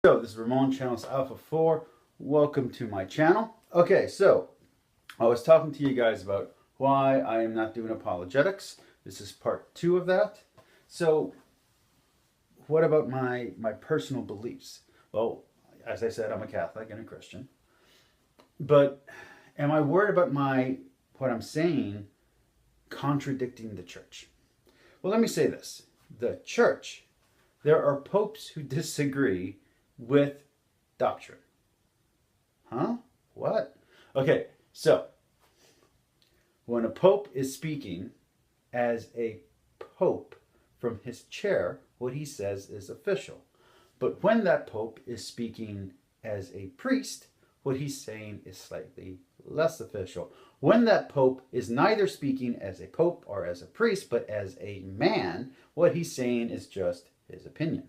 So this is Ramon, channel Alpha 4. Welcome to my channel. Okay, so I was talking to you guys about why I am not doing apologetics. This is part 2 of that. So what about my personal beliefs? Well, as I said, I'm a Catholic and a Christian. But am I worried about what I'm saying contradicting the church? Well, let me say this. The church, there are popes who disagree with doctrine. Huh? What? Okay, so when a pope is speaking as a pope from his chair, what he says is official. But when that pope is speaking as a priest, what he's saying is slightly less official. When that pope is neither speaking as a pope or as a priest, but as a man, what he's saying is just his opinion.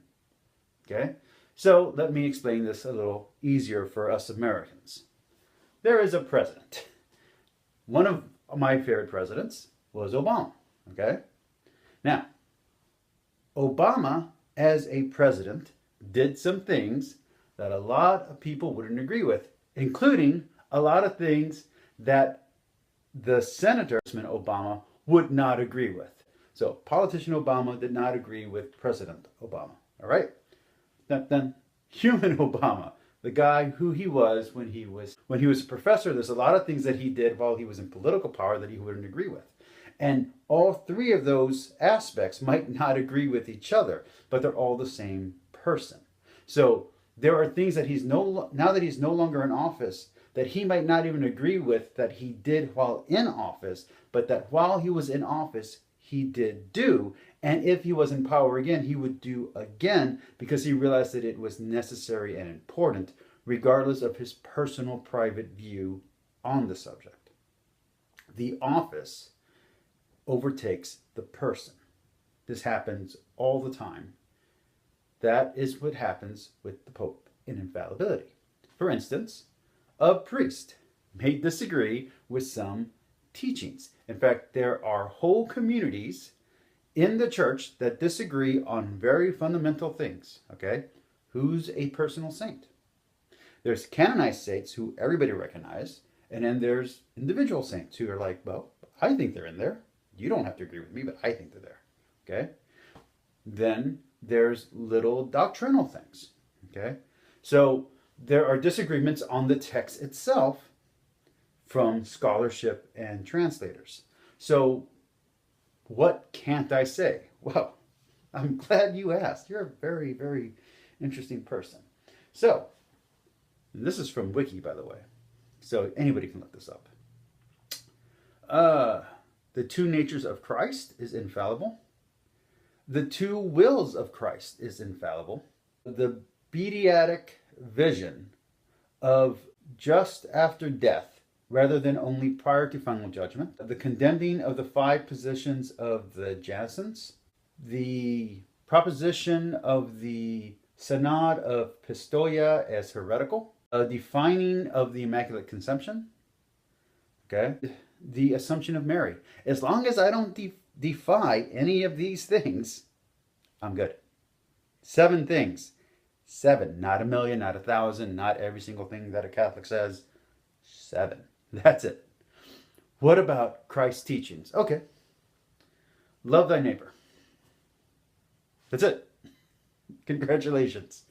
Okay? So let me explain this a little easier for us Americans. There is a president. One of my favorite presidents was Obama. Okay? Now, Obama as a president did some things that a lot of people wouldn't agree with, including a lot of things that the Senator Obama would not agree with. So politician Obama did not agree with President Obama. All right? Then human Obama, the guy who he was when he was a professor, there's a lot of things that he did while he was in political power that he wouldn't agree with. And all three of those aspects might not agree with each other, but they're all the same person. So there are things that now that he's no longer in office, that he might not even agree with that he did while in office, but that while he was in office, he did do. And if he was in power again, he would do again because he realized that it was necessary and important, regardless of his personal private view on the subject. The office overtakes the person. This happens all the time. That is what happens with the Pope in infallibility. For instance, a priest may disagree with some teachings. In fact, there are whole communities in the church that disagree on very fundamental things. Okay? Who's a personal saint? There's canonized saints who everybody recognizes, and then there's individual saints who are like, well, I think they're in there. You don't have to agree with me, but I think they're there. Okay? Then there's little doctrinal things. Okay? So there are disagreements on the text itself from scholarship and translators. So what can't I say? Well, I'm glad you asked. You're a very, very interesting person. So, this is from Wiki, by the way. So anybody can look this up. The two natures of Christ is infallible. The two wills of Christ is infallible. The beatific vision of just after death, rather than only prior to final judgment. The condemning of the 5 positions of the Janissens. The proposition of the Synod of Pistoia as heretical. A defining of the Immaculate Conception. Okay. The Assumption of Mary. As long as I don't defy any of these things, I'm good. 7 things. 7. Not 1,000,000, not 1,000, not every single thing that a Catholic says. 7. That's it. What about Christ's teachings? Okay. Love thy neighbor. That's it. Congratulations.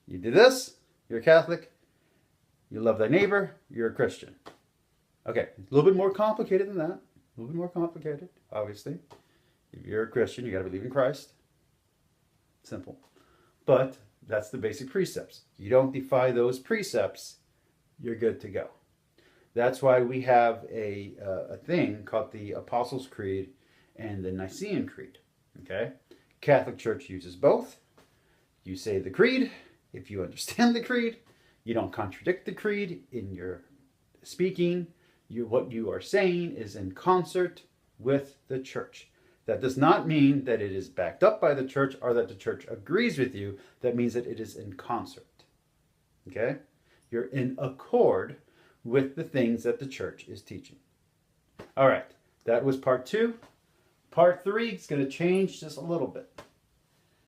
You did this, you're a Catholic. You love thy neighbor, you're a Christian. Okay, a little bit more complicated than that. A little bit more complicated, obviously. If you're a Christian, you got to believe in Christ. Simple. But that's the basic precepts. You don't defy those precepts, you're good to go. That's why we have a thing called the Apostles' Creed and the Nicene Creed. Okay? Catholic Church uses both. You say the creed. If you understand the creed, you don't contradict the creed in your speaking. What you are saying is in concert with the church. That does not mean that it is backed up by the church or that the church agrees with you. That means that it is in concert. Okay? You're in accord with the things that the church is teaching. All right, that was part 2. Part 3 is going to change just a little bit.